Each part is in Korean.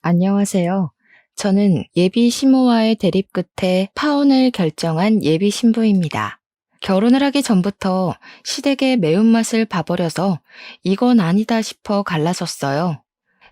안녕하세요. 저는 예비 시모와의 대립 끝에 파혼을 결정한 예비 신부입니다. 결혼을 하기 전부터 시댁의 매운맛을 봐버려서 이건 아니다 싶어 갈라섰어요.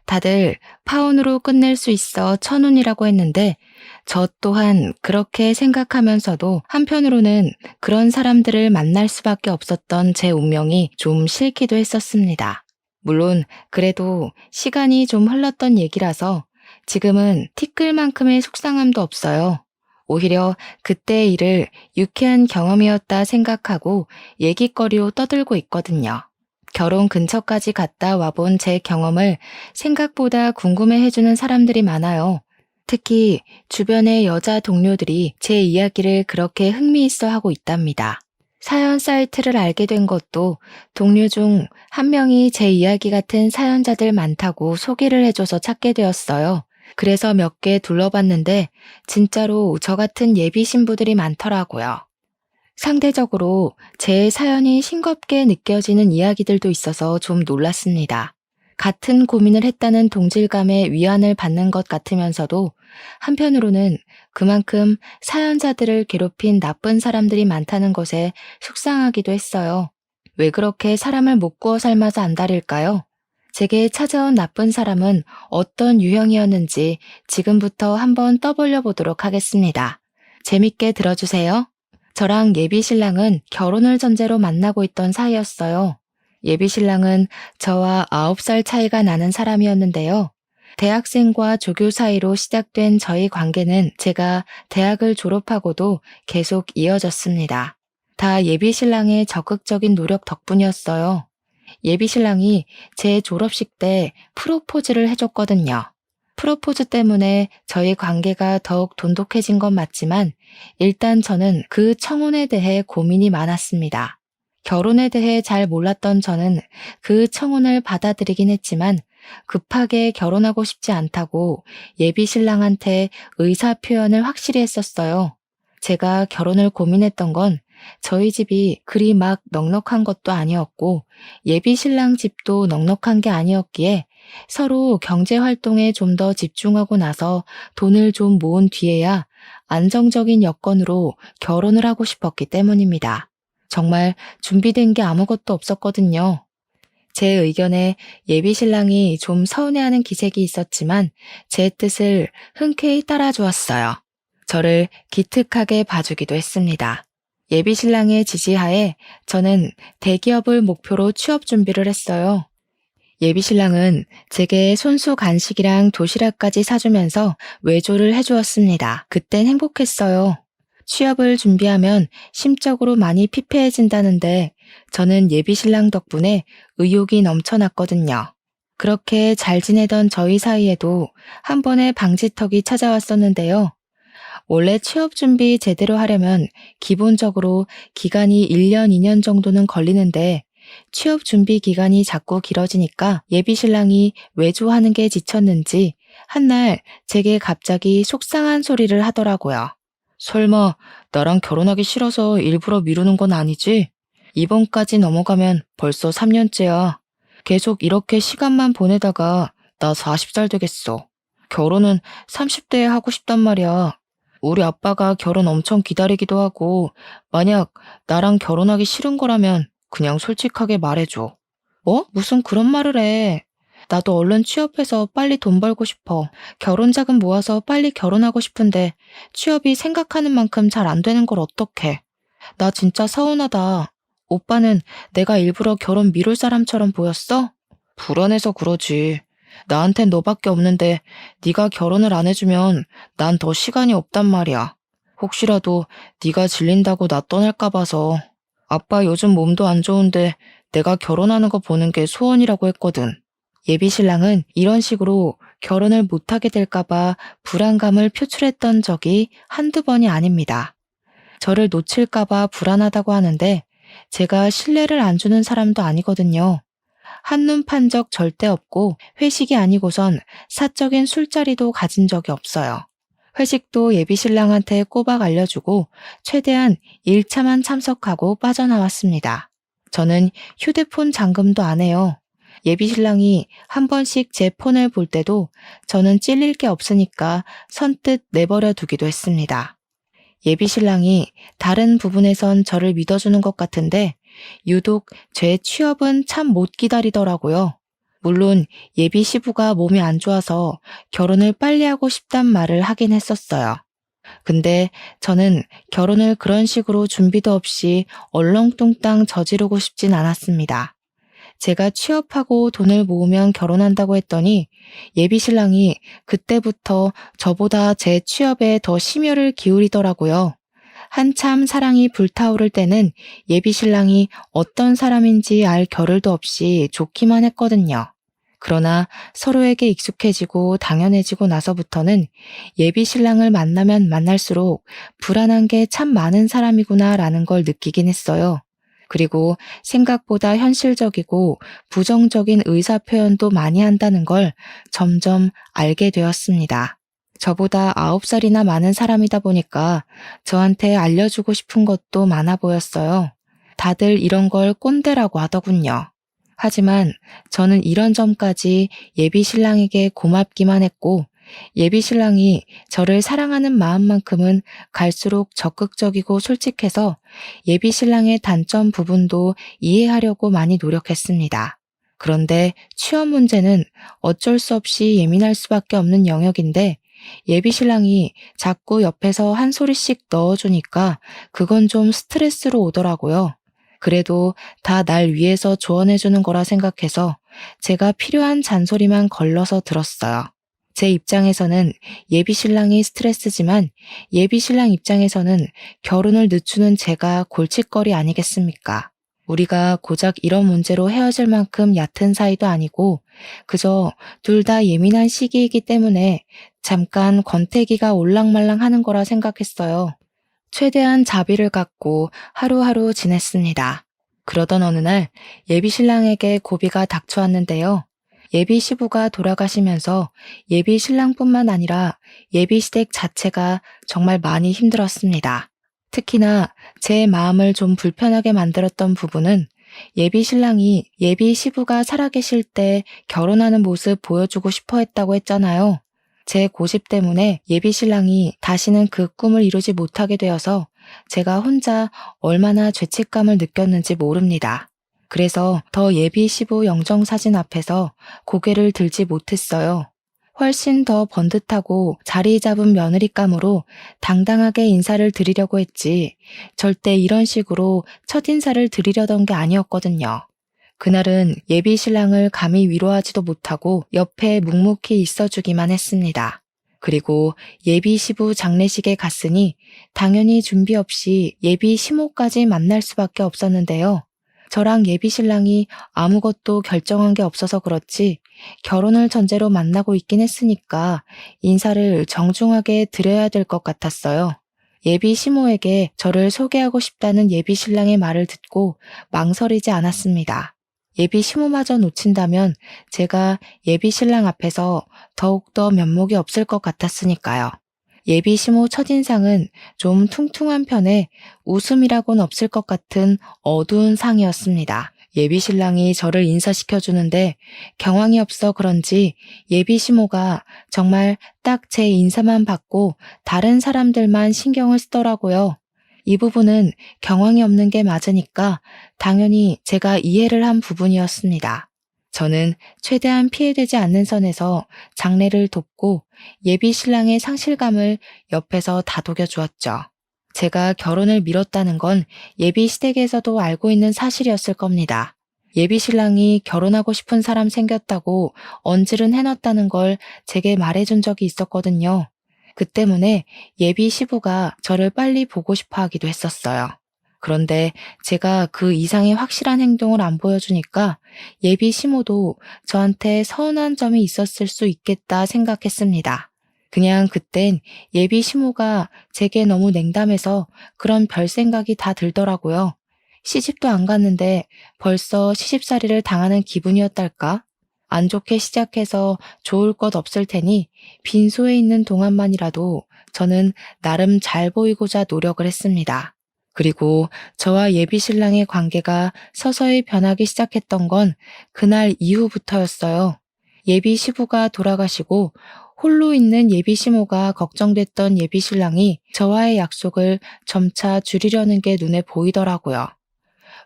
다들 파혼으로 끝낼 수 있어 천운이라고 했는데 저 또한 그렇게 생각하면서도 한편으로는 그런 사람들을 만날 수밖에 없었던 제 운명이 좀 싫기도 했었습니다. 물론 그래도 시간이 좀 흘렀던 얘기라서 지금은 티끌만큼의 속상함도 없어요. 오히려 그때의 일을 유쾌한 경험이었다 생각하고 얘기거리로 떠들고 있거든요. 결혼 근처까지 갔다 와본 제 경험을 생각보다 궁금해해주는 사람들이 많아요. 특히 주변의 여자 동료들이 제 이야기를 그렇게 흥미있어 하고 있답니다. 사연 사이트를 알게 된 것도 동료 중 한 명이 제 이야기 같은 사연자들 많다고 소개를 해줘서 찾게 되었어요. 그래서 몇 개 둘러봤는데 진짜로 저 같은 예비 신부들이 많더라고요. 상대적으로 제 사연이 싱겁게 느껴지는 이야기들도 있어서 좀 놀랐습니다. 같은 고민을 했다는 동질감에 위안을 받는 것 같으면서도 한편으로는 그만큼 사연자들을 괴롭힌 나쁜 사람들이 많다는 것에 속상하기도 했어요. 왜 그렇게 사람을 못 구워 삶아서 안달일까요? 제게 찾아온 나쁜 사람은 어떤 유형이었는지 지금부터 한번 떠벌려 보도록 하겠습니다. 재밌게 들어주세요. 저랑 예비 신랑은 결혼을 전제로 만나고 있던 사이였어요. 예비 신랑은 저와 9살 차이가 나는 사람이었는데요. 대학생과 조교 사이로 시작된 저희 관계는 제가 대학을 졸업하고도 계속 이어졌습니다. 다 예비 신랑의 적극적인 노력 덕분이었어요. 예비 신랑이 제 졸업식 때 프로포즈를 해줬거든요. 프로포즈 때문에 저희 관계가 더욱 돈독해진 건 맞지만 일단 저는 그 청혼에 대해 고민이 많았습니다. 결혼에 대해 잘 몰랐던 저는 그 청혼을 받아들이긴 했지만 급하게 결혼하고 싶지 않다고 예비 신랑한테 의사 표현을 확실히 했었어요. 제가 결혼을 고민했던 건 저희 집이 그리 막 넉넉한 것도 아니었고 예비 신랑 집도 넉넉한 게 아니었기에 서로 경제 활동에 좀 더 집중하고 나서 돈을 좀 모은 뒤에야 안정적인 여건으로 결혼을 하고 싶었기 때문입니다. 정말 준비된 게 아무것도 없었거든요. 제 의견에 예비 신랑이 좀 서운해하는 기색이 있었지만 제 뜻을 흔쾌히 따라주었어요. 저를 기특하게 봐주기도 했습니다. 예비 신랑의 지지하에 저는 대기업을 목표로 취업 준비를 했어요. 예비 신랑은 제게 손수 간식이랑 도시락까지 사주면서 외조를 해주었습니다. 그땐 행복했어요. 취업을 준비하면 심적으로 많이 피폐해진다는데 저는 예비 신랑 덕분에 의욕이 넘쳐났거든요. 그렇게 잘 지내던 저희 사이에도 한 번의 방지턱이 찾아왔었는데요. 원래 취업 준비 제대로 하려면 기본적으로 기간이 1년, 2년 정도는 걸리는데 취업 준비 기간이 자꾸 길어지니까 예비 신랑이 외조하는 게 지쳤는지 한날 제게 갑자기 속상한 소리를 하더라고요. 설마 나랑 결혼하기 싫어서 일부러 미루는 건 아니지? 이번까지 넘어가면 벌써 3년째야. 계속 이렇게 시간만 보내다가 나 40살 되겠어. 결혼은 30대에 하고 싶단 말이야. 우리 아빠가 결혼 엄청 기다리기도 하고, 만약 나랑 결혼하기 싫은 거라면 그냥 솔직하게 말해줘. 뭐? 무슨 그런 말을 해. 나도 얼른 취업해서 빨리 돈 벌고 싶어. 결혼 자금 모아서 빨리 결혼하고 싶은데 취업이 생각하는 만큼 잘 안 되는 걸 어떡해. 나 진짜 서운하다. 오빠는 내가 일부러 결혼 미룰 사람처럼 보였어? 불안해서 그러지. 나한텐 너밖에 없는데 네가 결혼을 안 해주면 난 더 시간이 없단 말이야. 혹시라도 네가 질린다고 나 떠날까 봐서. 아빠 요즘 몸도 안 좋은데 내가 결혼하는 거 보는 게 소원이라고 했거든. 예비 신랑은 이런 식으로 결혼을 못하게 될까봐 불안감을 표출했던 적이 한두 번이 아닙니다. 저를 놓칠까봐 불안하다고 하는데 제가 신뢰를 안 주는 사람도 아니거든요. 한눈 판 적 절대 없고 회식이 아니고선 사적인 술자리도 가진 적이 없어요. 회식도 예비 신랑한테 꼬박 알려주고 최대한 1차만 참석하고 빠져나왔습니다. 저는 휴대폰 잠금도 안 해요. 예비 신랑이 한 번씩 제 폰을 볼 때도 저는 찔릴 게 없으니까 선뜻 내버려 두기도 했습니다. 예비 신랑이 다른 부분에선 저를 믿어주는 것 같은데 유독 제 취업은 참 못 기다리더라고요. 물론 예비 시부가 몸이 안 좋아서 결혼을 빨리 하고 싶단 말을 하긴 했었어요. 근데 저는 결혼을 그런 식으로 준비도 없이 얼렁뚱땅 저지르고 싶진 않았습니다. 제가 취업하고 돈을 모으면 결혼한다고 했더니 예비 신랑이 그때부터 저보다 제 취업에 더 심혈을 기울이더라고요. 한참 사랑이 불타오를 때는 예비 신랑이 어떤 사람인지 알 겨를도 없이 좋기만 했거든요. 그러나 서로에게 익숙해지고 당연해지고 나서부터는 예비 신랑을 만나면 만날수록 불안한 게 참 많은 사람이구나라는 걸 느끼긴 했어요. 그리고 생각보다 현실적이고 부정적인 의사 표현도 많이 한다는 걸 점점 알게 되었습니다. 저보다 9살이나 많은 사람이다 보니까 저한테 알려주고 싶은 것도 많아 보였어요. 다들 이런 걸 꼰대라고 하더군요. 하지만 저는 이런 점까지 예비 신랑에게 고맙기만 했고, 예비 신랑이 저를 사랑하는 마음만큼은 갈수록 적극적이고 솔직해서 예비 신랑의 단점 부분도 이해하려고 많이 노력했습니다. 그런데 취업 문제는 어쩔 수 없이 예민할 수밖에 없는 영역인데 예비 신랑이 자꾸 옆에서 한 소리씩 넣어주니까 그건 좀 스트레스로 오더라고요. 그래도 다 날 위해서 조언해주는 거라 생각해서 제가 필요한 잔소리만 걸러서 들었어요. 제 입장에서는 예비 신랑이 스트레스지만 예비 신랑 입장에서는 결혼을 늦추는 제가 골칫거리 아니겠습니까? 우리가 고작 이런 문제로 헤어질 만큼 얕은 사이도 아니고 그저 둘 다 예민한 시기이기 때문에 잠깐 권태기가 올랑말랑 하는 거라 생각했어요. 최대한 자비를 갖고 하루하루 지냈습니다. 그러던 어느 날 예비 신랑에게 고비가 닥쳐왔는데요. 예비 시부가 돌아가시면서 예비 신랑뿐만 아니라 예비 시댁 자체가 정말 많이 힘들었습니다. 특히나 제 마음을 좀 불편하게 만들었던 부분은 예비 신랑이 예비 시부가 살아계실 때 결혼하는 모습 보여주고 싶어 했다고 했잖아요. 제 고집 때문에 예비 신랑이 다시는 그 꿈을 이루지 못하게 되어서 제가 혼자 얼마나 죄책감을 느꼈는지 모릅니다. 그래서 더 예비 시부 영정사진 앞에서 고개를 들지 못했어요. 훨씬 더 번듯하고 자리 잡은 며느리감으로 당당하게 인사를 드리려고 했지 절대 이런 식으로 첫인사를 드리려던 게 아니었거든요. 그날은 예비 신랑을 감히 위로하지도 못하고 옆에 묵묵히 있어주기만 했습니다. 그리고 예비 시부 장례식에 갔으니 당연히 준비 없이 예비 시모까지 만날 수밖에 없었는데요. 저랑 예비 신랑이 아무것도 결정한 게 없어서 그렇지 결혼을 전제로 만나고 있긴 했으니까 인사를 정중하게 드려야 될 것 같았어요. 예비 시모에게 저를 소개하고 싶다는 예비 신랑의 말을 듣고 망설이지 않았습니다. 예비 시모마저 놓친다면 제가 예비 신랑 앞에서 더욱더 면목이 없을 것 같았으니까요. 예비 시모 첫인상은 좀 퉁퉁한 편에 웃음이라고는 없을 것 같은 어두운 상이었습니다. 예비 신랑이 저를 인사시켜주는데 경황이 없어 그런지 예비 시모가 정말 딱 제 인사만 받고 다른 사람들만 신경을 쓰더라고요. 이 부분은 경황이 없는 게 맞으니까 당연히 제가 이해를 한 부분이었습니다. 저는 최대한 피해되지 않는 선에서 장례를 돕고 예비 신랑의 상실감을 옆에서 다독여 주었죠. 제가 결혼을 미뤘다는 건 예비 시댁에서도 알고 있는 사실이었을 겁니다. 예비 신랑이 결혼하고 싶은 사람 생겼다고 언질은 해놨다는 걸 제게 말해준 적이 있었거든요. 그 때문에 예비 시부가 저를 빨리 보고 싶어 하기도 했었어요. 그런데 제가 그 이상의 확실한 행동을 안 보여주니까 예비 시모도 저한테 서운한 점이 있었을 수 있겠다 생각했습니다. 그냥 그땐 예비 시모가 제게 너무 냉담해서 그런 별 생각이 다 들더라고요. 시집도 안 갔는데 벌써 시집살이를 당하는 기분이었달까? 안 좋게 시작해서 좋을 것 없을 테니 빈소에 있는 동안만이라도 저는 나름 잘 보이고자 노력을 했습니다. 그리고 저와 예비 신랑의 관계가 서서히 변하기 시작했던 건 그날 이후부터였어요. 예비 시부가 돌아가시고 홀로 있는 예비 시모가 걱정됐던 예비 신랑이 저와의 약속을 점차 줄이려는 게 눈에 보이더라고요.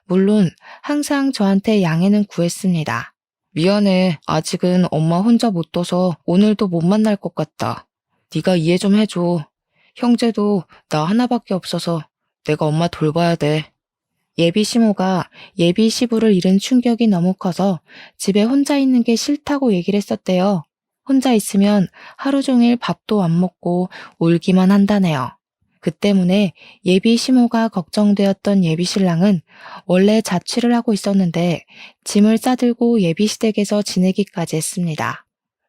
물론 항상 저한테 양해는 구했습니다. 미안해. 아직은 엄마 혼자 못 둬서 오늘도 못 만날 것 같다. 네가 이해 좀 해줘. 형제도 나 하나밖에 없어서 내가 엄마 돌봐야 돼. 예비 시모가 예비 시부를 잃은 충격이 너무 커서 집에 혼자 있는 게 싫다고 얘기를 했었대요. 혼자 있으면 하루 종일 밥도 안 먹고 울기만 한다네요. 그 때문에 예비 시모가 걱정되었던 예비 신랑은 원래 자취를 하고 있었는데 짐을 싸들고 예비 시댁에서 지내기까지 했습니다.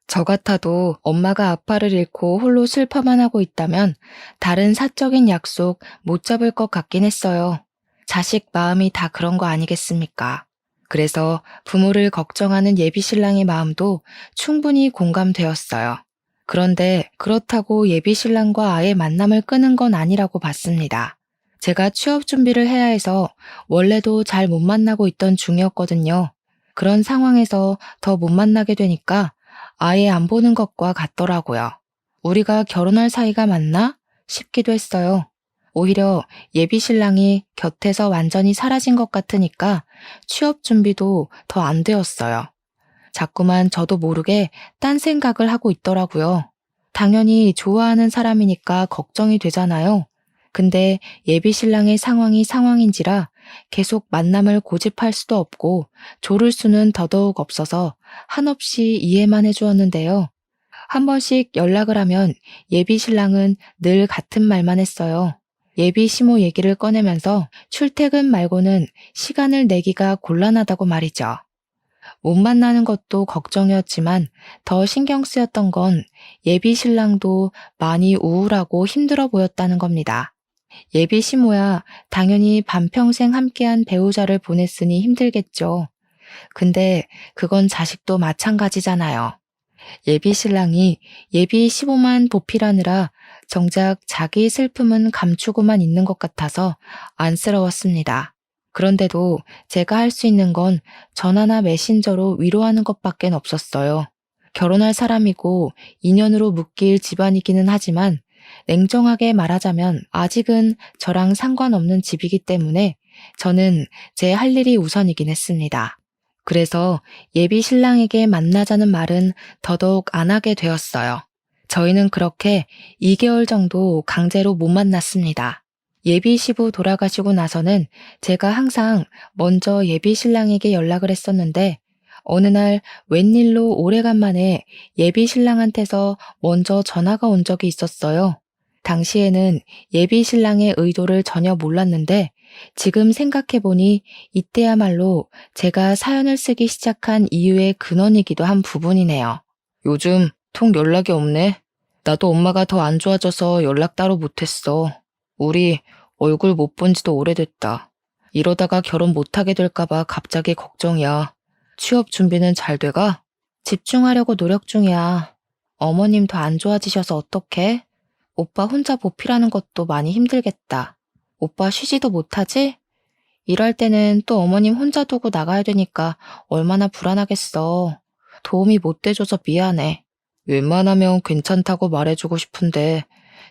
저 같아도 엄마가 아빠를 잃고 홀로 슬퍼만 하고 있다면 다른 사적인 약속 못 잡을 것 같긴 했어요. 자식 마음이 다 그런 거 아니겠습니까? 그래서 부모를 걱정하는 예비 신랑의 마음도 충분히 공감되었어요. 그런데 그렇다고 예비 신랑과 아예 만남을 끊은 건 아니라고 봤습니다. 제가 취업 준비를 해야 해서 원래도 잘 못 만나고 있던 중이었거든요. 그런 상황에서 더 못 만나게 되니까 아예 안 보는 것과 같더라고요. 우리가 결혼할 사이가 맞나? 싶기도 했어요. 오히려 예비 신랑이 곁에서 완전히 사라진 것 같으니까 취업 준비도 더 안 되었어요. 자꾸만 저도 모르게 딴 생각을 하고 있더라고요. 당연히 좋아하는 사람이니까 걱정이 되잖아요. 근데 예비 신랑의 상황이 상황인지라 계속 만남을 고집할 수도 없고 조를 수는 더더욱 없어서 한없이 이해만 해주었는데요. 한 번씩 연락을 하면 예비 신랑은 늘 같은 말만 했어요. 예비 시모 얘기를 꺼내면서 출퇴근 말고는 시간을 내기가 곤란하다고 말이죠. 못 만나는 것도 걱정이었지만 더 신경 쓰였던 건 예비 신랑도 많이 우울하고 힘들어 보였다는 겁니다. 예비 시모야 당연히 반평생 함께한 배우자를 보냈으니 힘들겠죠. 근데 그건 자식도 마찬가지잖아요. 예비 신랑이 예비 시모만 보필하느라 정작 자기 슬픔은 감추고만 있는 것 같아서 안쓰러웠습니다. 그런데도 제가 할 수 있는 건 전화나 메신저로 위로하는 것밖엔 없었어요. 결혼할 사람이고 인연으로 묶일 집안이기는 하지만 냉정하게 말하자면 아직은 저랑 상관없는 집이기 때문에 저는 제 할 일이 우선이긴 했습니다. 그래서 예비 신랑에게 만나자는 말은 더더욱 안 하게 되었어요. 저희는 그렇게 2개월 정도 강제로 못 만났습니다. 예비 시부 돌아가시고 나서는 제가 항상 먼저 예비 신랑에게 연락을 했었는데 어느 날 웬일로 오래간만에 예비 신랑한테서 먼저 전화가 온 적이 있었어요. 당시에는 예비 신랑의 의도를 전혀 몰랐는데 지금 생각해보니 이때야말로 제가 사연을 쓰기 시작한 이유의 근원이기도 한 부분이네요. 요즘 통 연락이 없네. 나도 엄마가 더 안 좋아져서 연락 따로 못했어. 우리 얼굴 못 본 지도 오래됐다. 이러다가 결혼 못하게 될까봐 갑자기 걱정이야. 취업 준비는 잘 돼가? 집중하려고 노력 중이야. 어머님 더 안 좋아지셔서 어떡해? 오빠 혼자 보필하는 것도 많이 힘들겠다. 오빠 쉬지도 못하지? 일할 때는 또 어머님 혼자 두고 나가야 되니까 얼마나 불안하겠어. 도움이 못 돼줘서 미안해. 웬만하면 괜찮다고 말해주고 싶은데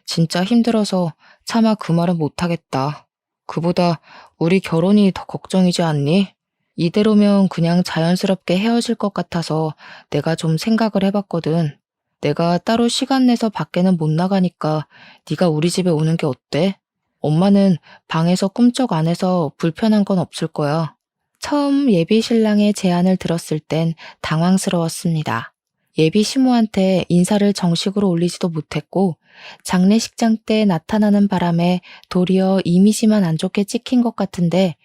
진짜 힘들어서 차마 그 말은 못하겠다. 그보다 우리 결혼이 더 걱정이지 않니? 이대로면 그냥 자연스럽게 헤어질 것 같아서 내가 좀 생각을 해봤거든. 내가 따로 시간 내서 밖에는 못 나가니까 네가 우리 집에 오는 게 어때? 엄마는 방에서 꿈쩍 안 해서 불편한 건 없을 거야. 처음 예비 신랑의 제안을 들었을 땐 당황스러웠습니다. 예비 시모한테 인사를 정식으로 올리지도 못했고 장례식장 때 나타나는 바람에 도리어 이미지만 안 좋게 찍힌 것 같은데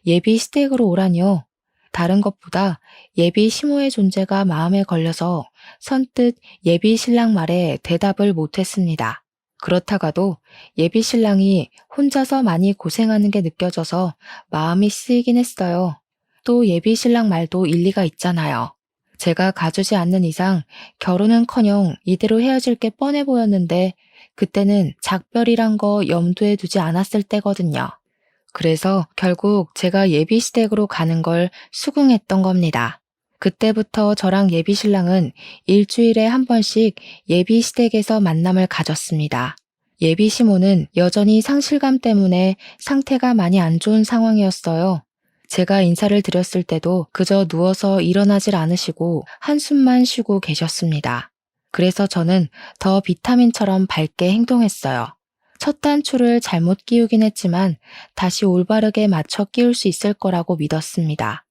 예비 시댁으로 오라니요. 다른 것보다 예비 시모의 존재가 마음에 걸려서 선뜻 예비 신랑 말에 대답을 못했습니다. 그렇다가도 예비 신랑이 혼자서 많이 고생하는 게 느껴져서 마음이 쓰이긴 했어요. 또 예비 신랑 말도 일리가 있잖아요. 제가 가주지 않는 이상 결혼은커녕 이대로 헤어질 게 뻔해 보였는데 그때는 작별이란 거 염두에 두지 않았을 때거든요. 그래서 결국 제가 예비 시댁으로 가는 걸 수긍했던 겁니다. 그때부터 저랑 예비 신랑은 일주일에 한 번씩 예비 시댁에서 만남을 가졌습니다. 예비 시모는 여전히 상실감 때문에 상태가 많이 안 좋은 상황이었어요. 제가 인사를 드렸을 때도 그저 누워서 일어나질 않으시고 한숨만 쉬고 계셨습니다. 그래서 저는 더 비타민처럼 밝게 행동했어요. 첫 단추를 잘못 끼우긴 했지만 다시 올바르게 맞춰 끼울 수 있을 거라고 믿었습니다.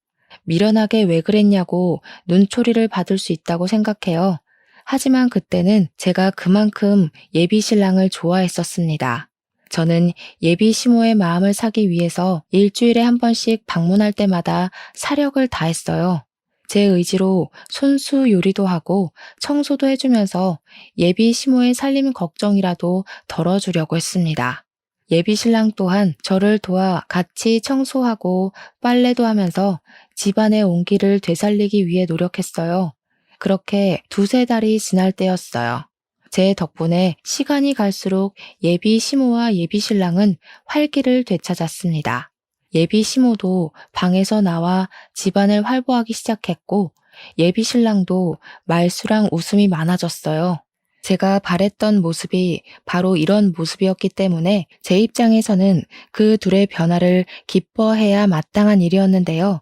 미련하게 왜 그랬냐고 눈초리를 받을 수 있다고 생각해요. 하지만 그때는 제가 그만큼 예비 신랑을 좋아했었습니다. 저는 예비 시모의 마음을 사기 위해서 일주일에 한 번씩 방문할 때마다 사력을 다했어요. 제 의지로 손수 요리도 하고 청소도 해주면서 예비 시모의 살림 걱정이라도 덜어주려고 했습니다. 예비 신랑 또한 저를 도와 같이 청소하고 빨래도 하면서 집안의 온기를 되살리기 위해 노력했어요. 그렇게 두세 달이 지날 때였어요. 제 덕분에 시간이 갈수록 예비 시모와 예비 신랑은 활기를 되찾았습니다. 예비 시모도 방에서 나와 집안을 활보하기 시작했고 예비 신랑도 말수랑 웃음이 많아졌어요. 제가 바랬던 모습이 바로 이런 모습이었기 때문에 제 입장에서는 그 둘의 변화를 기뻐해야 마땅한 일이었는데요.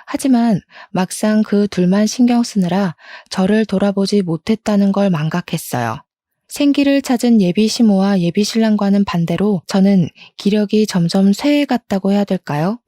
하지만 막상 그 둘만 신경 쓰느라 저를 돌아보지 못했다는 걸 망각했어요. 생기를 찾은 예비 시모와 예비 신랑과는 반대로 저는 기력이 점점 쇠해갔다고 해야 될까요?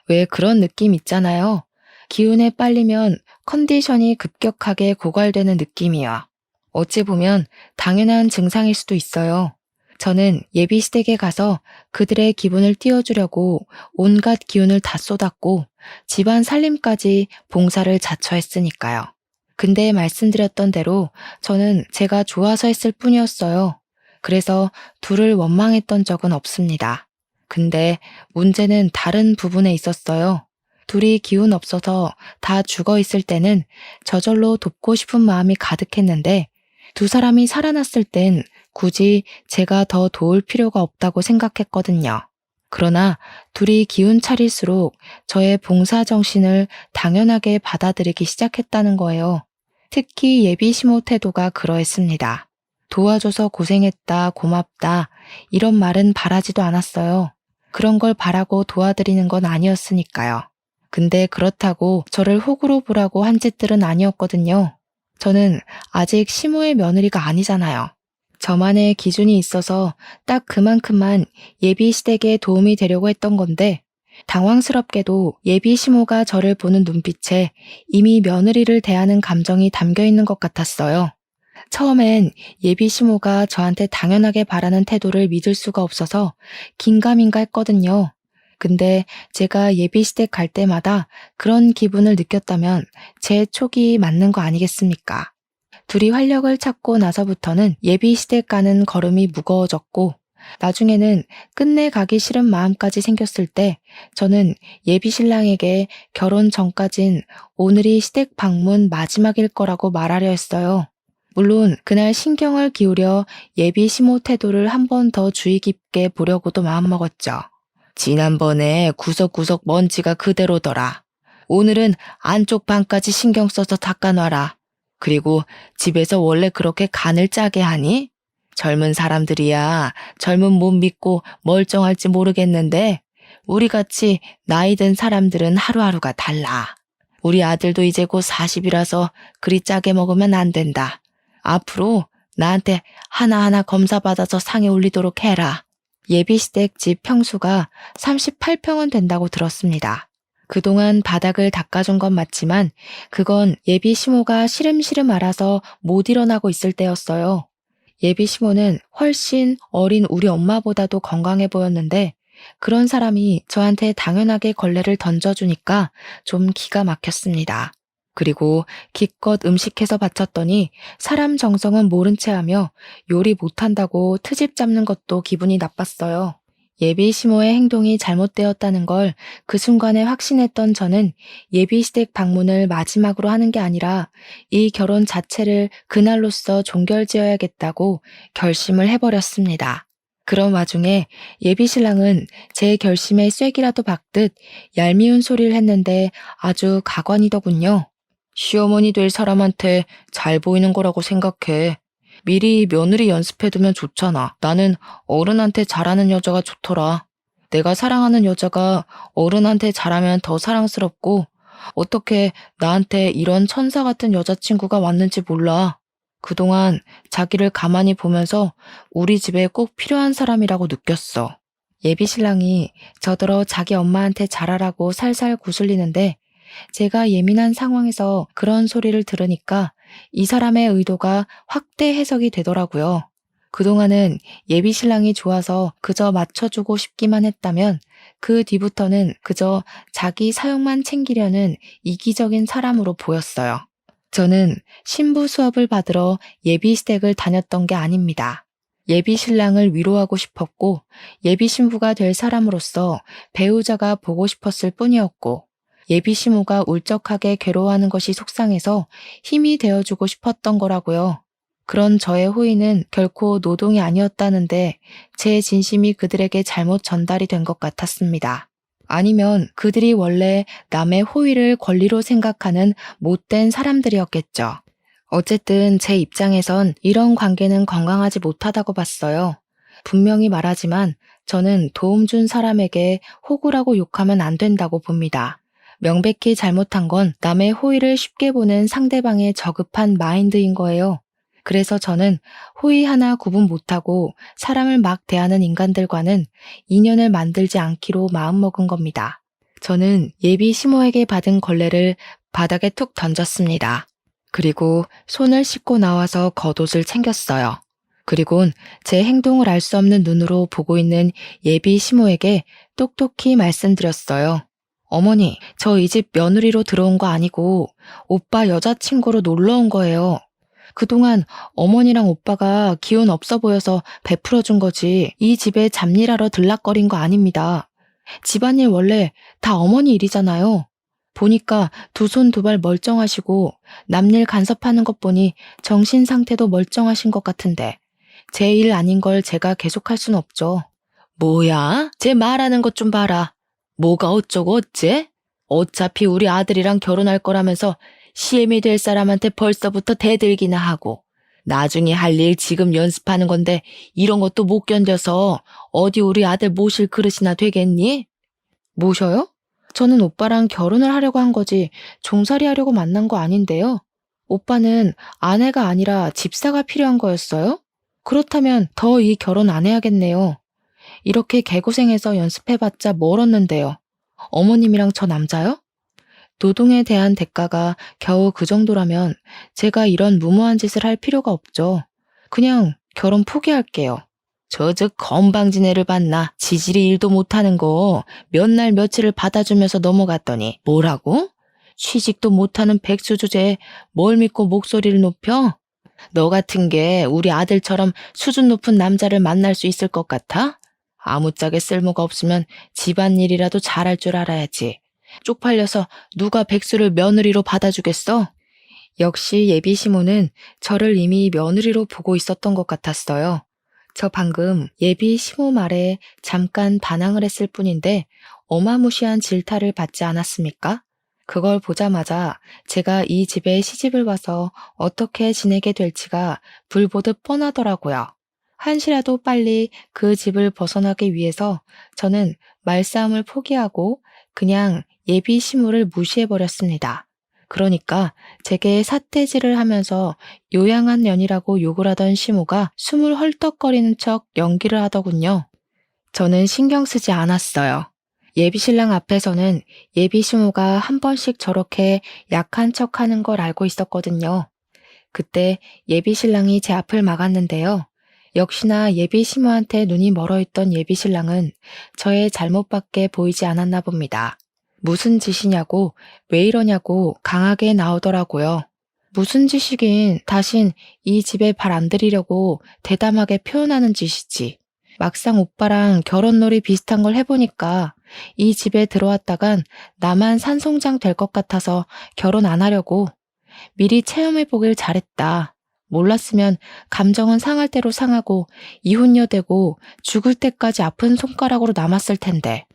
왜 그런 느낌 있잖아요. 기운에 빨리면 컨디션이 급격하게 고갈되는 느낌이야. 어찌 보면 당연한 증상일 수도 있어요. 저는 예비 시댁에 가서 그들의 기분을 띄워주려고 온갖 기운을 다 쏟았고 집안 살림까지 봉사를 자처했으니까요. 근데 말씀드렸던 대로 저는 제가 좋아서 했을 뿐이었어요. 그래서 둘을 원망했던 적은 없습니다. 근데 문제는 다른 부분에 있었어요. 둘이 기운 없어서 다 죽어 있을 때는 저절로 돕고 싶은 마음이 가득했는데 두 사람이 살아났을 땐 굳이 제가 더 도울 필요가 없다고 생각했거든요. 그러나 둘이 기운 차릴수록 저의 봉사 정신을 당연하게 받아들이기 시작했다는 거예요. 특히 예비 시모 태도가 그러했습니다. 도와줘서 고생했다, 고맙다, 이런 말은 바라지도 않았어요. 그런 걸 바라고 도와드리는 건 아니었으니까요. 근데 그렇다고 저를 호구로 보라고 한 짓들은 아니었거든요. 저는 아직 시모의 며느리가 아니잖아요. 저만의 기준이 있어서 딱 그만큼만 예비 시댁에 도움이 되려고 했던 건데 당황스럽게도 예비 시모가 저를 보는 눈빛에 이미 며느리를 대하는 감정이 담겨 있는 것 같았어요. 처음엔 예비 시모가 저한테 당연하게 바라는 태도를 믿을 수가 없어서 긴가민가 했거든요. 근데 제가 예비 시댁 갈 때마다 그런 기분을 느꼈다면 제 촉이 맞는 거 아니겠습니까? 둘이 활력을 찾고 나서부터는 예비 시댁 가는 걸음이 무거워졌고 나중에는 끝내 가기 싫은 마음까지 생겼을 때 저는 예비 신랑에게 결혼 전까진 오늘이 시댁 방문 마지막일 거라고 말하려 했어요. 물론 그날 신경을 기울여 예비 시모 태도를 한 번 더 주의 깊게 보려고도 마음먹었죠. 지난번에 구석구석 먼지가 그대로더라. 오늘은 안쪽 방까지 신경 써서 닦아놔라. 그리고 집에서 원래 그렇게 간을 짜게 하니? 젊은 사람들이야 젊은 몸 믿고 멀쩡할지 모르겠는데 우리같이 나이 든 사람들은 하루하루가 달라. 우리 아들도 이제 곧 40이라서 그리 짜게 먹으면 안 된다. 앞으로 나한테 하나하나 검사받아서 상에 올리도록 해라. 예비시댁 집 평수가 38평은 된다고 들었습니다. 그동안 바닥을 닦아준 건 맞지만 그건 예비 시모가 시름시름 앓아서 못 일어나고 있을 때였어요. 예비 시모는 훨씬 어린 우리 엄마보다도 건강해 보였는데 그런 사람이 저한테 당연하게 걸레를 던져주니까 좀 기가 막혔습니다. 그리고 기껏 음식해서 바쳤더니 사람 정성은 모른 채 하며 요리 못한다고 트집 잡는 것도 기분이 나빴어요. 예비 시모의 행동이 잘못되었다는 걸 그 순간에 확신했던 저는 예비 시댁 방문을 마지막으로 하는 게 아니라 이 결혼 자체를 그날로써 종결지어야겠다고 결심을 해버렸습니다. 그런 와중에 예비 신랑은 제 결심에 쐐기라도 박듯 얄미운 소리를 했는데 아주 가관이더군요. 시어머니 될 사람한테 잘 보이는 거라고 생각해. 미리 며느리 연습해두면 좋잖아. 나는 어른한테 잘하는 여자가 좋더라. 내가 사랑하는 여자가 어른한테 잘하면 더 사랑스럽고 어떻게 나한테 이런 천사 같은 여자친구가 왔는지 몰라. 그동안 자기를 가만히 보면서 우리 집에 꼭 필요한 사람이라고 느꼈어. 예비 신랑이 저더러 자기 엄마한테 잘하라고 살살 구슬리는데 제가 예민한 상황에서 그런 소리를 들으니까 이 사람의 의도가 확대 해석이 되더라고요. 그동안은 예비 신랑이 좋아서 그저 맞춰주고 싶기만 했다면 그 뒤부터는 그저 자기 사용만 챙기려는 이기적인 사람으로 보였어요. 저는 신부 수업을 받으러 예비 시댁을 다녔던 게 아닙니다. 예비 신랑을 위로하고 싶었고 예비 신부가 될 사람으로서 배우자가 보고 싶었을 뿐이었고 예비 시모가 울적하게 괴로워하는 것이 속상해서 힘이 되어주고 싶었던 거라고요. 그런 저의 호의는 결코 노동이 아니었다는데 제 진심이 그들에게 잘못 전달이 된 것 같았습니다. 아니면 그들이 원래 남의 호의를 권리로 생각하는 못된 사람들이었겠죠. 어쨌든 제 입장에선 이런 관계는 건강하지 못하다고 봤어요. 분명히 말하지만 저는 도움 준 사람에게 호구라고 욕하면 안 된다고 봅니다. 명백히 잘못한 건 남의 호의를 쉽게 보는 상대방의 저급한 마인드인 거예요. 그래서 저는 호의 하나 구분 못하고 사람을 막 대하는 인간들과는 인연을 만들지 않기로 마음먹은 겁니다. 저는 예비 시모에게 받은 걸레를 바닥에 툭 던졌습니다. 그리고 손을 씻고 나와서 겉옷을 챙겼어요. 그리곤 제 행동을 알 수 없는 눈으로 보고 있는 예비 시모에게 똑똑히 말씀드렸어요. 어머니, 저 이 집 며느리로 들어온 거 아니고 오빠 여자친구로 놀러 온 거예요. 그동안 어머니랑 오빠가 기운 없어 보여서 베풀어 준 거지 이 집에 잡일하러 들락거린 거 아닙니다. 집안일 원래 다 어머니 일이잖아요. 보니까 두 손 두 발 멀쩡하시고 남일 간섭하는 것 보니 정신 상태도 멀쩡하신 것 같은데 제 일 아닌 걸 제가 계속할 순 없죠. 뭐야? 제 말하는 것 좀 봐라. 뭐가 어쩌고 어째? 어차피 우리 아들이랑 결혼할 거라면서 시엠이 될 사람한테 벌써부터 대들기나 하고 나중에 할 일 지금 연습하는 건데 이런 것도 못 견뎌서 어디 우리 아들 모실 그릇이나 되겠니? 모셔요? 저는 오빠랑 결혼을 하려고 한 거지 종살이 하려고 만난 거 아닌데요. 오빠는 아내가 아니라 집사가 필요한 거였어요? 그렇다면 더 이 결혼 안 해야겠네요. 이렇게 개고생해서 연습해봤자 뭘 얻는데요. 어머님이랑 저 남자요? 노동에 대한 대가가 겨우 그 정도라면 제가 이런 무모한 짓을 할 필요가 없죠. 그냥 결혼 포기할게요. 저 건방진 애를 봤나? 지질이 일도 못하는 거 몇 날 며칠을 받아주면서 넘어갔더니 뭐라고? 취직도 못하는 백수 주제에 뭘 믿고 목소리를 높여? 너 같은 게 우리 아들처럼 수준 높은 남자를 만날 수 있을 것 같아? 아무짝에 쓸모가 없으면 집안일이라도 잘할 줄 알아야지. 쪽팔려서 누가 백수를 며느리로 받아주겠어? 역시 예비 시모는 저를 이미 며느리로 보고 있었던 것 같았어요. 저 방금 예비 시모 말에 잠깐 반항을 했을 뿐인데 어마무시한 질타를 받지 않았습니까? 그걸 보자마자 제가 이 집에 시집을 와서 어떻게 지내게 될지가 불보듯 뻔하더라고요. 한시라도 빨리 그 집을 벗어나기 위해서 저는 말싸움을 포기하고 그냥 예비 시모를 무시해버렸습니다. 그러니까 제게 삿대질을 하면서 요양한 년이라고 욕을 하던 시모가 숨을 헐떡거리는 척 연기를 하더군요. 저는 신경 쓰지 않았어요. 예비 신랑 앞에서는 예비 시모가 한 번씩 저렇게 약한 척 하는 걸 알고 있었거든요. 그때 예비 신랑이 제 앞을 막았는데요. 역시나 예비 시모한테 눈이 멀어있던 예비 신랑은 저의 잘못밖에 보이지 않았나 봅니다. 무슨 짓이냐고, 왜 이러냐고 강하게 나오더라고요. 무슨 짓이긴 다신 이 집에 발 안 들이려고 대담하게 표현하는 짓이지. 막상 오빠랑 결혼놀이 비슷한 걸 해보니까 이 집에 들어왔다간 나만 산송장 될 것 같아서 결혼 안 하려고. 미리 체험해보길 잘했다. 몰랐으면 감정은 상할 대로 상하고 이혼녀 되고 죽을 때까지 아픈 손가락으로 남았을 텐데.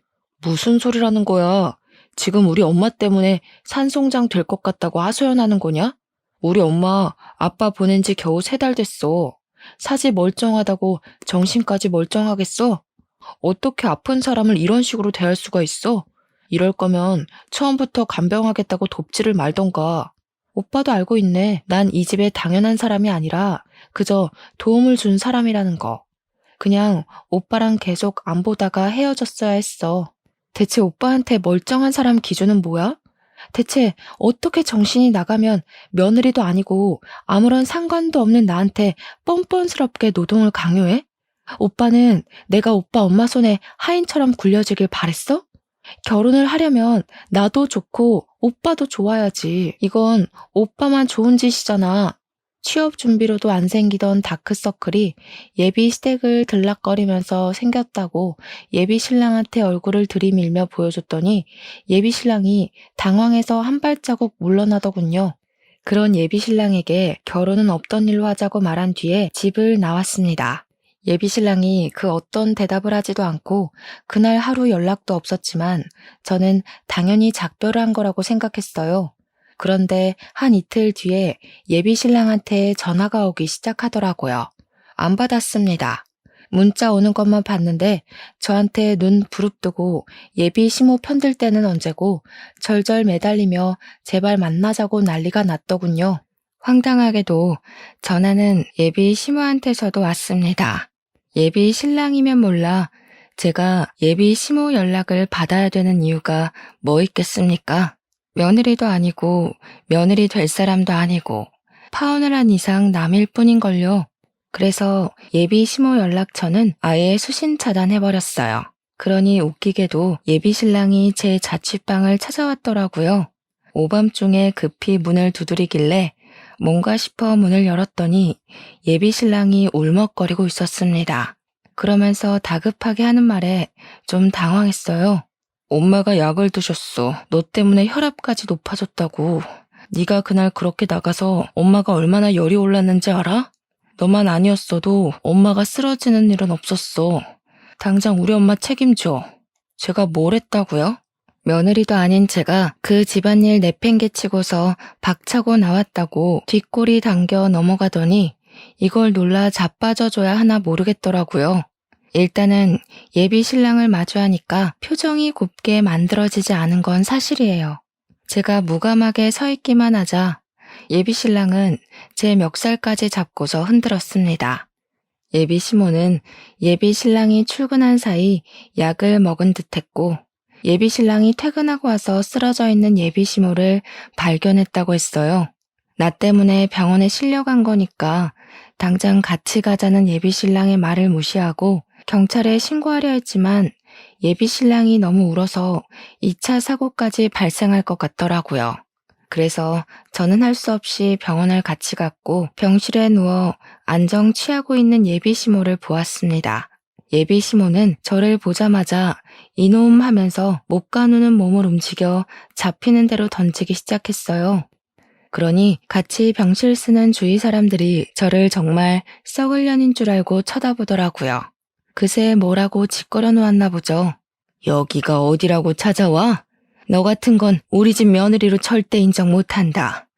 무슨 소리라는 거야? 지금 우리 엄마 때문에 산송장 될 것 같다고 하소연하는 거냐? 우리 엄마 아빠 보낸 지 겨우 3달 됐어. 사지 멀쩡하다고 정신까지 멀쩡하겠어? 어떻게 아픈 사람을 이런 식으로 대할 수가 있어? 이럴 거면 처음부터 간병하겠다고 돕지를 말던가. 오빠도 알고 있네. 난 이 집에 당연한 사람이 아니라 그저 도움을 준 사람이라는 거. 그냥 오빠랑 계속 안 보다가 헤어졌어야 했어. 대체 오빠한테 멀쩡한 사람 기준은 뭐야? 대체 어떻게 정신이 나가면 며느리도 아니고 아무런 상관도 없는 나한테 뻔뻔스럽게 노동을 강요해? 오빠는 내가 오빠 엄마 손에 하인처럼 굴려지길 바랬어? 결혼을 하려면 나도 좋고 오빠도 좋아야지. 이건 오빠만 좋은 짓이잖아. 취업 준비로도 안 생기던 다크서클이 예비 시댁을 들락거리면서 생겼다고 예비 신랑한테 얼굴을 들이밀며 보여줬더니 예비 신랑이 당황해서 한 발자국 물러나더군요. 그런 예비 신랑에게 결혼은 없던 일로 하자고 말한 뒤에 집을 나왔습니다. 예비 신랑이 그 어떤 대답을 하지도 않고 그날 하루 연락도 없었지만 저는 당연히 작별을 한 거라고 생각했어요. 그런데 한 이틀 뒤에 예비 신랑한테 전화가 오기 시작하더라고요. 안 받았습니다. 문자 오는 것만 봤는데 저한테 눈 부릅뜨고 예비 시모 편들 때는 언제고 절절 매달리며 제발 만나자고 난리가 났더군요. 황당하게도 전화는 예비 시모한테서도 왔습니다. 예비 신랑이면 몰라 제가 예비 시모 연락을 받아야 되는 이유가 뭐 있겠습니까? 며느리도 아니고 며느리 될 사람도 아니고 파혼을 한 이상 남일 뿐인걸요. 그래서 예비 시모 연락처는 아예 수신 차단해버렸어요. 그러니 웃기게도 예비 신랑이 제 자취방을 찾아왔더라고요. 오밤중에 급히 문을 두드리길래 뭔가 싶어 문을 열었더니 예비 신랑이 울먹거리고 있었습니다. 그러면서 다급하게 하는 말에 좀 당황했어요. 엄마가 약을 드셨어. 너 때문에 혈압까지 높아졌다고. 네가 그날 그렇게 나가서 엄마가 얼마나 열이 올랐는지 알아? 너만 아니었어도 엄마가 쓰러지는 일은 없었어. 당장 우리 엄마 책임져. 제가 뭘 했다고요? 며느리도 아닌 제가 그 집안일 내팽개치고서 박차고 나왔다고 뒷골이 당겨 넘어가더니 이걸 놀라 자빠져줘야 하나 모르겠더라고요. 일단은 예비 신랑을 마주하니까 표정이 곱게 만들어지지 않은 건 사실이에요. 제가 무감하게 서 있기만 하자 예비 신랑은 제 멱살까지 잡고서 흔들었습니다. 예비 시모는 예비 신랑이 출근한 사이 약을 먹은 듯했고 예비 신랑이 퇴근하고 와서 쓰러져 있는 예비 시모를 발견했다고 했어요. 나 때문에 병원에 실려간 거니까 당장 같이 가자는 예비 신랑의 말을 무시하고 경찰에 신고하려 했지만 예비 신랑이 너무 울어서 2차 사고까지 발생할 것 같더라고요. 그래서 저는 할 수 없이 병원을 같이 갔고 병실에 누워 안정 취하고 있는 예비 시모를 보았습니다. 예비 시모는 저를 보자마자 이놈 하면서 못 가누는 몸을 움직여 잡히는 대로 던지기 시작했어요. 그러니 같이 병실 쓰는 주위 사람들이 저를 정말 썩을 년인 줄 알고 쳐다보더라고요. 그새 뭐라고 짓거려 놓았나 보죠. 여기가 어디라고 찾아와? 너 같은 건 우리 집 며느리로 절대 인정 못한다.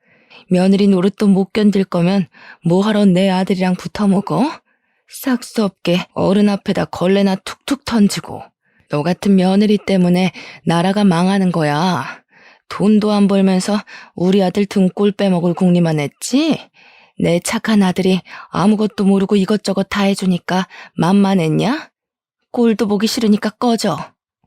며느리 노릇도 못 견딜 거면 뭐하러 내 아들이랑 붙어먹어? 싹수 없게 어른 앞에다 걸레나 툭툭 던지고. 너 같은 며느리 때문에 나라가 망하는 거야. 돈도 안 벌면서 우리 아들 등골 빼먹을 궁리만 했지? 내 착한 아들이 아무것도 모르고 이것저것 다 해주니까 만만했냐? 꼴도 보기 싫으니까 꺼져.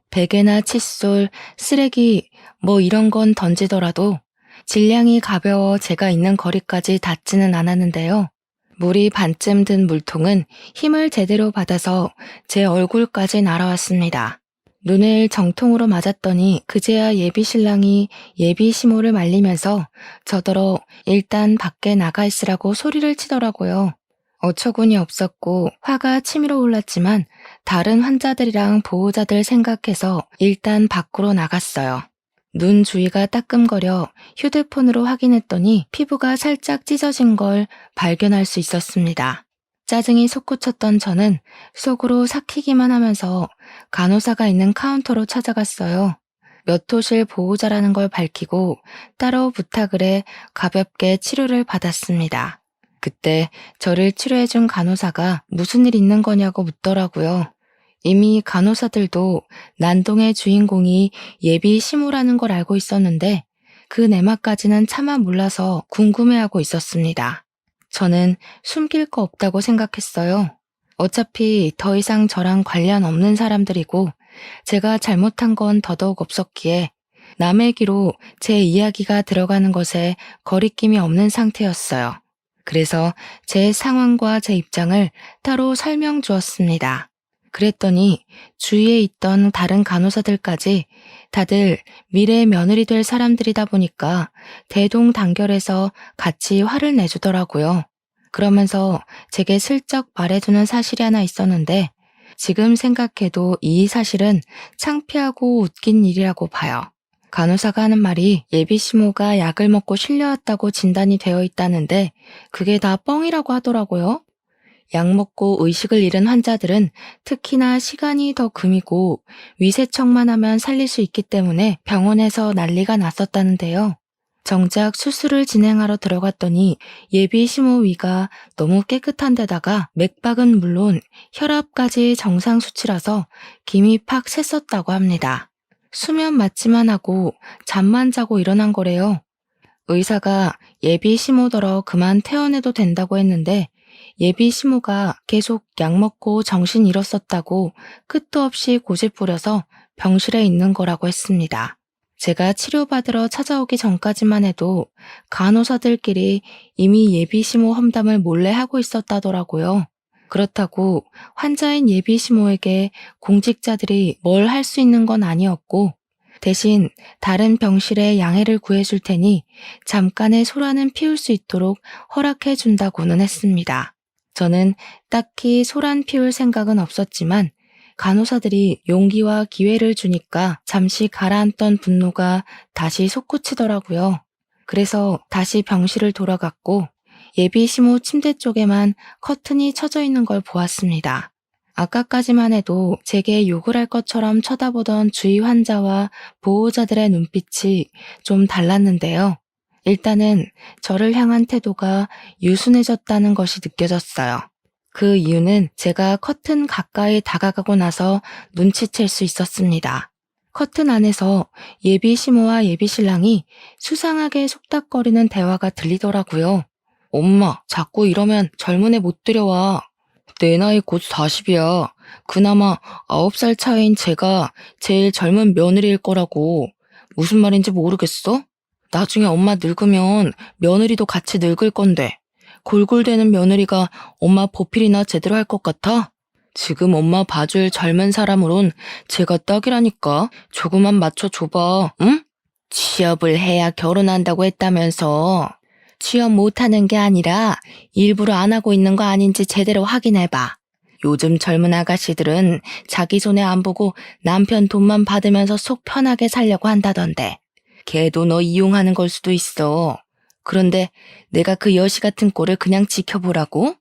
베개나 칫솔, 쓰레기 뭐 이런 건 던지더라도 질량이 가벼워 제가 있는 거리까지 닿지는 않았는데요. 물이 반쯤 든 물통은 힘을 제대로 받아서 제 얼굴까지 날아왔습니다. 눈을 정통으로 맞았더니 그제야 예비 신랑이 예비 시모를 말리면서 저더러 일단 밖에 나가 있으라고 소리를 치더라고요. 어처구니 없었고 화가 치밀어 올랐지만 다른 환자들이랑 보호자들 생각해서 일단 밖으로 나갔어요. 눈 주위가 따끔거려 휴대폰으로 확인했더니 피부가 살짝 찢어진 걸 발견할 수 있었습니다. 짜증이 솟구쳤던 저는 속으로 삭히기만 하면서 간호사가 있는 카운터로 찾아갔어요. 몇 호실 보호자라는 걸 밝히고 따로 부탁을 해 가볍게 치료를 받았습니다. 그때 저를 치료해준 간호사가 무슨 일 있는 거냐고 묻더라고요. 이미 간호사들도 난동의 주인공이 예비 시모라는 걸 알고 있었는데 그 내막까지는 차마 몰라서 궁금해하고 있었습니다. 저는 숨길 거 없다고 생각했어요. 어차피 더 이상 저랑 관련 없는 사람들이고 제가 잘못한 건 더더욱 없었기에 남의 귀로 제 이야기가 들어가는 것에 거리낌이 없는 상태였어요. 그래서 제 상황과 제 입장을 따로 설명 주었습니다. 그랬더니 주위에 있던 다른 간호사들까지 다들 미래 며느리 될 사람들이다 보니까 대동단결해서 같이 화를 내주더라고요. 그러면서 제게 슬쩍 말해주는 사실이 하나 있었는데 지금 생각해도 이 사실은 창피하고 웃긴 일이라고 봐요. 간호사가 하는 말이 예비 시모가 약을 먹고 실려왔다고 진단이 되어 있다는데 그게 다 뻥이라고 하더라고요. 약 먹고 의식을 잃은 환자들은 특히나 시간이 더 금이고 위세척만 하면 살릴 수 있기 때문에 병원에서 난리가 났었다는데요. 정작 수술을 진행하러 들어갔더니 예비 시모 위가 너무 깨끗한 데다가 맥박은 물론 혈압까지 정상 수치라서 김이 팍 샜었다고 합니다. 수면 마취만 하고 잠만 자고 일어난 거래요. 의사가 예비 시모더러 그만 퇴원해도 된다고 했는데 예비 시모가 계속 약 먹고 정신 잃었었다고 끝도 없이 고집 부려서 병실에 있는 거라고 했습니다. 제가 치료받으러 찾아오기 전까지만 해도 간호사들끼리 이미 예비 시모 험담을 몰래 하고 있었다더라고요. 그렇다고 환자인 예비 시모에게 공직자들이 뭘 할 수 있는 건 아니었고 대신 다른 병실에 양해를 구해줄 테니 잠깐의 소란은 피울 수 있도록 허락해 준다고는 했습니다. 저는 딱히 소란 피울 생각은 없었지만 간호사들이 용기와 기회를 주니까 잠시 가라앉던 분노가 다시 솟구치더라고요. 그래서 다시 병실을 돌아갔고 예비 시모 침대 쪽에만 커튼이 쳐져 있는 걸 보았습니다. 아까까지만 해도 제게 욕을 할 것처럼 쳐다보던 주위 환자와 보호자들의 눈빛이 좀 달랐는데요. 일단은 저를 향한 태도가 유순해졌다는 것이 느껴졌어요. 그 이유는 제가 커튼 가까이 다가가고 나서 눈치챌 수 있었습니다. 커튼 안에서 예비 시모와 예비 신랑이 수상하게 속닥거리는 대화가 들리더라고요. 엄마, 자꾸 이러면 젊은 애 못 들여와. 내 나이 곧 40이야. 그나마 9살 차이인 제가 제일 젊은 며느리일 거라고. 무슨 말인지 모르겠어? 나중에 엄마 늙으면 며느리도 같이 늙을 건데 골골대는 며느리가 엄마 보필이나 제대로 할 것 같아? 지금 엄마 봐줄 젊은 사람으론 제가 딱이라니까. 조금만 맞춰줘봐, 응? 취업을 해야 결혼한다고 했다면서. 취업 못하는 게 아니라 일부러 안 하고 있는 거 아닌지 제대로 확인해봐. 요즘 젊은 아가씨들은 자기 손에 안 보고 남편 돈만 받으면서 속 편하게 살려고 한다던데. 걔도 너 이용하는 걸 수도 있어. 그런데 내가 그 여시 같은 꼴을 그냥 지켜보라고?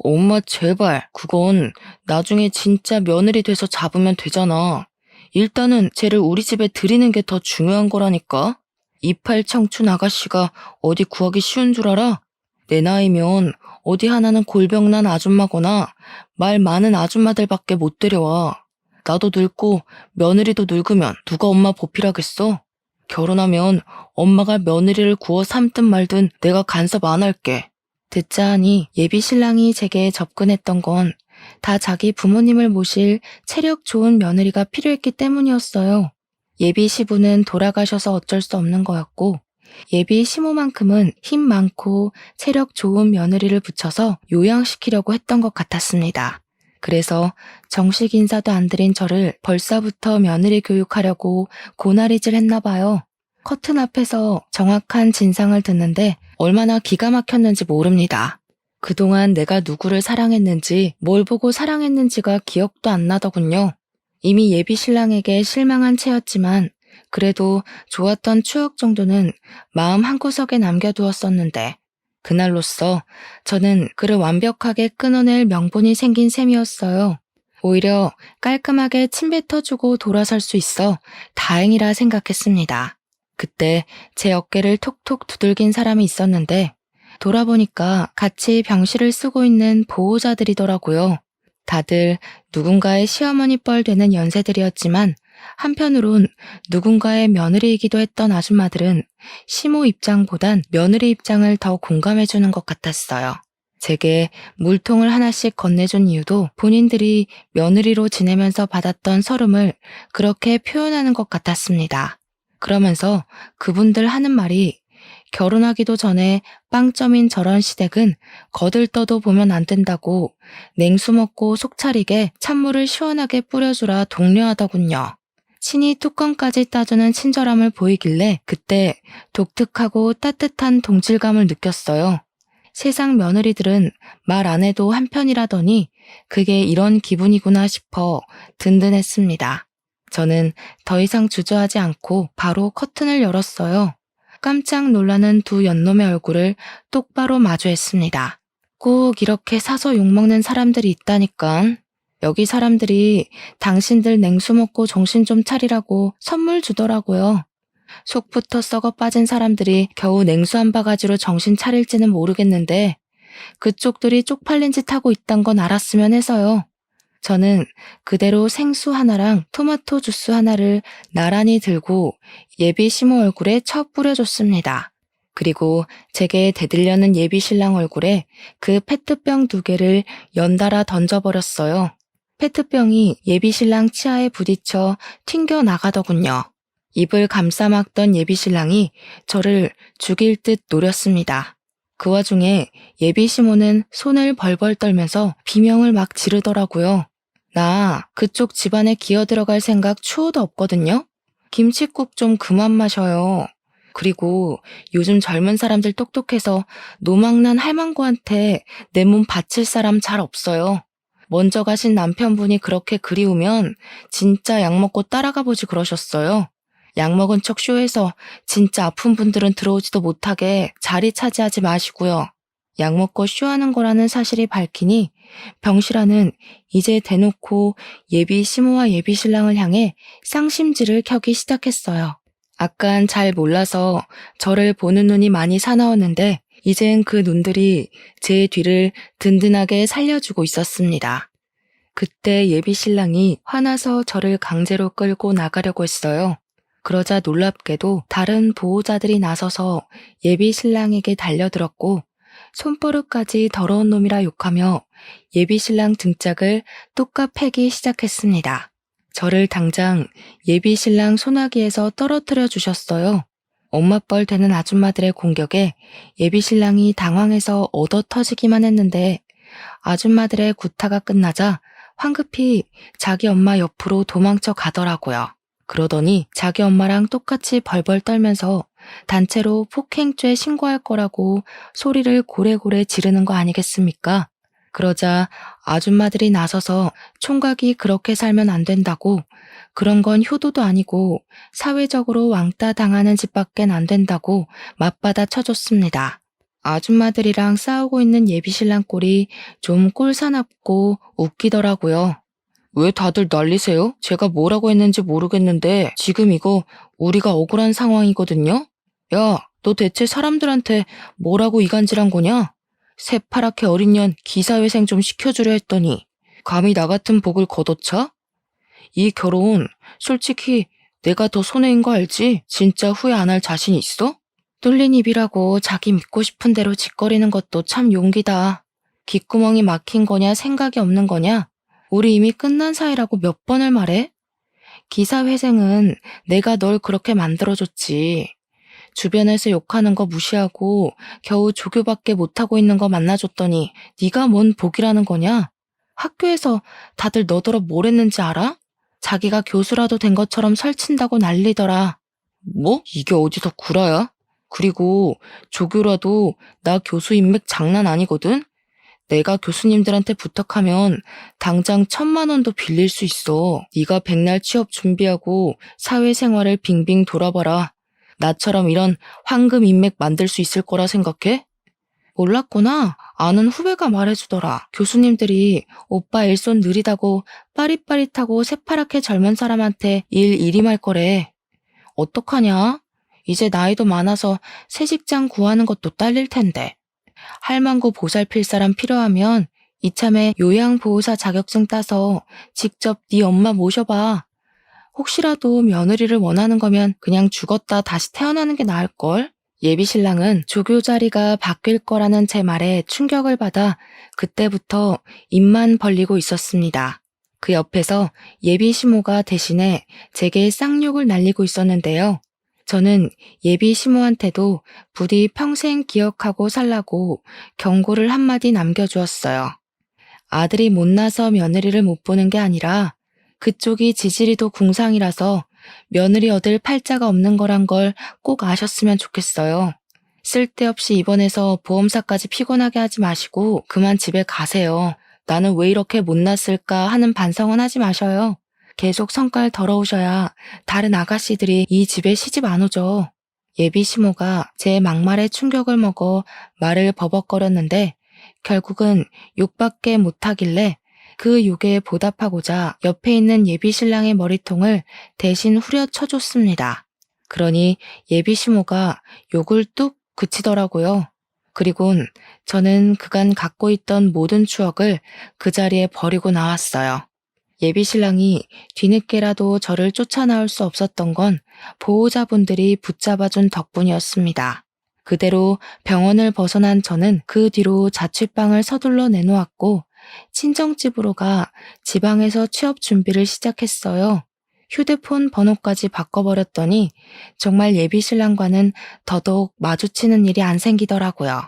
엄마 제발, 그건 나중에 진짜 며느리 돼서 잡으면 되잖아. 일단은 쟤를 우리 집에 들이는 게 더 중요한 거라니까. 이팔 청춘 아가씨가 어디 구하기 쉬운 줄 알아? 내 나이면 어디 하나는 골병난 아줌마거나 말 많은 아줌마들밖에 못 데려와. 나도 늙고 며느리도 늙으면 누가 엄마 보필하겠어? 결혼하면 엄마가 며느리를 구워 삼든 말든 내가 간섭 안 할게. 듣자 하니 예비 신랑이 제게 접근했던 건 다 자기 부모님을 모실 체력 좋은 며느리가 필요했기 때문이었어요. 예비 시부는 돌아가셔서 어쩔 수 없는 거였고 예비 시모만큼은 힘 많고 체력 좋은 며느리를 붙여서 요양시키려고 했던 것 같았습니다. 그래서 정식 인사도 안 드린 저를 벌써부터 며느리 교육하려고 고나리질 했나 봐요. 커튼 앞에서 정확한 진상을 듣는데 얼마나 기가 막혔는지 모릅니다. 그동안 내가 누구를 사랑했는지 뭘 보고 사랑했는지가 기억도 안 나더군요. 이미 예비 신랑에게 실망한 채였지만 그래도 좋았던 추억 정도는 마음 한구석에 남겨두었었는데 그날로써 저는 그를 완벽하게 끊어낼 명분이 생긴 셈이었어요. 오히려 깔끔하게 침뱉어주고 돌아설 수 있어 다행이라 생각했습니다. 그때 제 어깨를 톡톡 두들긴 사람이 있었는데 돌아보니까 같이 병실을 쓰고 있는 보호자들이더라고요. 다들 누군가의 시어머니 뻘 되는 연세들이었지만 한편으론 누군가의 며느리이기도 했던 아줌마들은 시모 입장보단 며느리 입장을 더 공감해주는 것 같았어요. 제게 물통을 하나씩 건네준 이유도 본인들이 며느리로 지내면서 받았던 서름을 그렇게 표현하는 것 같았습니다. 그러면서 그분들 하는 말이 결혼하기도 전에 빵점인 저런 시댁은 거들떠도 보면 안 된다고 냉수 먹고 속 차리게 찬물을 시원하게 뿌려주라 독려하더군요. 친히 뚜껑까지 따주는 친절함을 보이길래 그때 독특하고 따뜻한 동질감을 느꼈어요. 세상 며느리들은 말 안 해도 한편이라더니 그게 이런 기분이구나 싶어 든든했습니다. 저는 더 이상 주저하지 않고 바로 커튼을 열었어요. 깜짝 놀라는 두 연놈의 얼굴을 똑바로 마주했습니다. 꼭 이렇게 사서 욕먹는 사람들이 있다니깐. 여기 사람들이 당신들 냉수 먹고 정신 좀 차리라고 선물 주더라고요. 속부터 썩어 빠진 사람들이 겨우 냉수 한 바가지로 정신 차릴지는 모르겠는데 그쪽들이 쪽팔린 짓 하고 있단 건 알았으면 해서요. 저는 그대로 생수 하나랑 토마토 주스 하나를 나란히 들고 예비 시모 얼굴에 쳐 뿌려줬습니다. 그리고 제게 대들려는 예비 신랑 얼굴에 그 페트병 2개를 연달아 던져버렸어요. 페트병이 예비 신랑 치아에 부딪혀 튕겨 나가더군요. 입을 감싸막던 예비 신랑이 저를 죽일 듯 노렸습니다. 그 와중에 예비 시모는 손을 벌벌 떨면서 비명을 막 지르더라고요. 나 그쪽 집안에 기어들어갈 생각 추호도 없거든요. 김칫국 좀 그만 마셔요. 그리고 요즘 젊은 사람들 똑똑해서 노망난 할망구한테 내 몸 바칠 사람 잘 없어요. 먼저 가신 남편분이 그렇게 그리우면 진짜 약 먹고 따라가 보지 그러셨어요. 약 먹은 척 쇼해서 진짜 아픈 분들은 들어오지도 못하게 자리 차지하지 마시고요. 약 먹고 쇼하는 거라는 사실이 밝히니 병실안은 이제 대놓고 예비 시모와 예비 신랑을 향해 쌍심지를 켜기 시작했어요. 아깐 잘 몰라서 저를 보는 눈이 많이 사나웠는데 이젠 그 눈들이 제 뒤를 든든하게 살려주고 있었습니다. 그때 예비 신랑이 화나서 저를 강제로 끌고 나가려고 했어요. 그러자 놀랍게도 다른 보호자들이 나서서 예비 신랑에게 달려들었고 손버릇까지 더러운 놈이라 욕하며 예비 신랑 등짝을 뚝갑 패기 시작했습니다. 저를 당장 예비 신랑 소나기에서 떨어뜨려 주셨어요. 엄마뻘 되는 아줌마들의 공격에 예비 신랑이 당황해서 얻어 터지기만 했는데 아줌마들의 구타가 끝나자 황급히 자기 엄마 옆으로 도망쳐 가더라고요. 그러더니 자기 엄마랑 똑같이 벌벌 떨면서 단체로 폭행죄 신고할 거라고 소리를 고래고래 지르는 거 아니겠습니까? 그러자 아줌마들이 나서서 총각이 그렇게 살면 안 된다고, 그런 건 효도도 아니고 사회적으로 왕따 당하는 집밖엔 안 된다고 맞받아 쳐줬습니다. 아줌마들이랑 싸우고 있는 예비신랑 꼴이 좀 꼴사납고 웃기더라고요. 왜 다들 난리세요? 제가 뭐라고 했는지 모르겠는데 지금 이거 우리가 억울한 상황이거든요? 야, 너 대체 사람들한테 뭐라고 이간질한 거냐? 새파랗게 어린 년 기사회생 좀 시켜주려 했더니 감히 나 같은 복을 걷어차? 이 결혼 솔직히 내가 더 손해인 거 알지? 진짜 후회 안 할 자신 있어? 뚫린 입이라고 자기 믿고 싶은 대로 짓거리는 것도 참 용기다. 귓구멍이 막힌 거냐 생각이 없는 거냐? 우리 이미 끝난 사이라고 몇 번을 말해? 기사회생은 내가 널 그렇게 만들어줬지. 주변에서 욕하는 거 무시하고 겨우 조교밖에 못하고 있는 거 만나줬더니 네가 뭔 복이라는 거냐? 학교에서 다들 너더러 뭘 했는지 알아? 자기가 교수라도 된 것처럼 설친다고 난리더라. 뭐? 이게 어디서 구라야? 그리고 조교라도 나 교수 인맥 장난 아니거든? 내가 교수님들한테 부탁하면 당장 1,000만 원도 빌릴 수 있어. 네가 백날 취업 준비하고 사회생활을 빙빙 돌아봐라. 나처럼 이런 황금 인맥 만들 수 있을 거라 생각해? 몰랐구나. 아는 후배가 말해주더라. 교수님들이 오빠 일손 느리다고 빠릿빠릿하고 새파랗게 젊은 사람한테 일 일임할 거래. 어떡하냐? 이제 나이도 많아서 새 직장 구하는 것도 딸릴 텐데. 할망구 보살필 사람 필요하면 이참에 요양보호사 자격증 따서 직접 네 엄마 모셔봐. 혹시라도 며느리를 원하는 거면 그냥 죽었다 다시 태어나는 게 나을걸? 예비신랑은 조교 자리가 바뀔 거라는 제 말에 충격을 받아 그때부터 입만 벌리고 있었습니다. 그 옆에서 예비시모가 대신에 제게 쌍욕을 날리고 있었는데요. 저는 예비시모한테도 부디 평생 기억하고 살라고 경고를 한마디 남겨주었어요. 아들이 못나서 며느리를 못 보는 게 아니라 그쪽이 지지리도 궁상이라서 며느리 얻을 팔자가 없는 거란 걸 꼭 아셨으면 좋겠어요. 쓸데없이 입원해서 보험사까지 피곤하게 하지 마시고 그만 집에 가세요. 나는 왜 이렇게 못났을까 하는 반성은 하지 마셔요. 계속 성깔 더러우셔야 다른 아가씨들이 이 집에 시집 안 오죠. 예비 시모가 제 막말에 충격을 먹어 말을 버벅거렸는데 결국은 욕밖에 못하길래 그 욕에 보답하고자 옆에 있는 예비 신랑의 머리통을 대신 후려쳐줬습니다. 그러니 예비 시모가 욕을 뚝 그치더라고요. 그리곤 저는 그간 갖고 있던 모든 추억을 그 자리에 버리고 나왔어요. 예비 신랑이 뒤늦게라도 저를 쫓아나올 수 없었던 건 보호자분들이 붙잡아준 덕분이었습니다. 그대로 병원을 벗어난 저는 그 뒤로 자취방을 서둘러 내놓았고 친정집으로 가 지방에서 취업 준비를 시작했어요. 휴대폰 번호까지 바꿔버렸더니 정말 예비 신랑과는 더더욱 마주치는 일이 안 생기더라고요.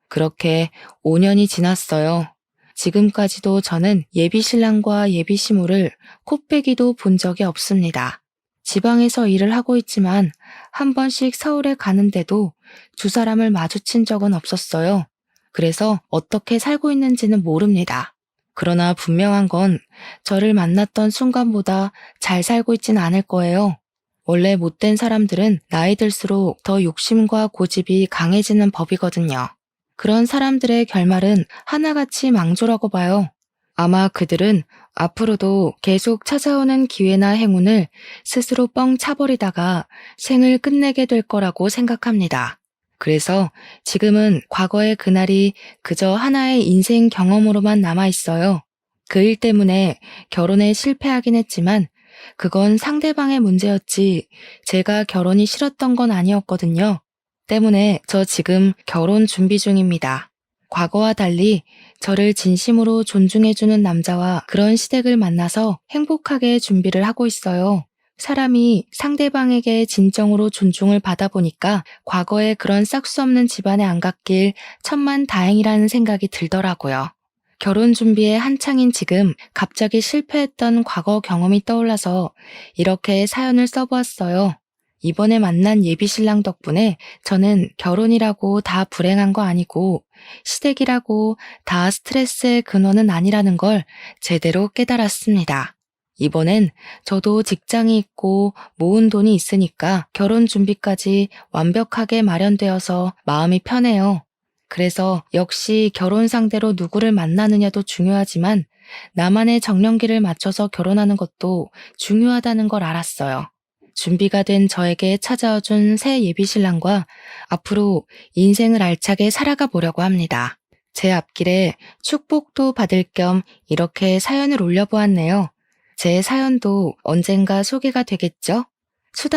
그렇게 5년이 지났어요. 지금까지도 저는 예비 신랑과 예비 시모를 코빼기도 본 적이 없습니다. 지방에서 일을 하고 있지만 한 번씩 서울에 가는데도 두 사람을 마주친 적은 없었어요. 그래서 어떻게 살고 있는지는 모릅니다. 그러나 분명한 건 저를 만났던 순간보다 잘 살고 있진 않을 거예요. 원래 못된 사람들은 나이 들수록 더 욕심과 고집이 강해지는 법이거든요. 그런 사람들의 결말은 하나같이 망조라고 봐요. 아마 그들은 앞으로도 계속 찾아오는 기회나 행운을 스스로 뻥 차버리다가 생을 끝내게 될 거라고 생각합니다. 그래서 지금은 과거의 그날이 그저 하나의 인생 경험으로만 남아있어요. 그 일 때문에 결혼에 실패하긴 했지만 그건 상대방의 문제였지 제가 결혼이 싫었던 건 아니었거든요. 때문에 저 지금 결혼 준비 중입니다. 과거와 달리 저를 진심으로 존중해주는 남자와 그런 시댁을 만나서 행복하게 준비를 하고 있어요. 사람이 상대방에게 진정으로 존중을 받아보니까 과거에 그런 싹수 없는 집안에 안 갔길 천만 다행이라는 생각이 들더라고요. 결혼 준비에 한창인 지금 갑자기 실패했던 과거 경험이 떠올라서 이렇게 사연을 써보았어요. 이번에 만난 예비신랑 덕분에 저는 결혼이라고 다 불행한 거 아니고 시댁이라고 다 스트레스의 근원은 아니라는 걸 제대로 깨달았습니다. 이번엔 저도 직장이 있고 모은 돈이 있으니까 결혼 준비까지 완벽하게 마련되어서 마음이 편해요. 그래서 역시 결혼 상대로 누구를 만나느냐도 중요하지만 나만의 정년기를 맞춰서 결혼하는 것도 중요하다는 걸 알았어요. 준비가 된 저에게 찾아와준 새 예비신랑과 앞으로 인생을 알차게 살아가 보려고 합니다. 제 앞길에 축복도 받을 겸 이렇게 사연을 올려보았네요. 제 사연도 언젠가 소개가 되겠죠? 수다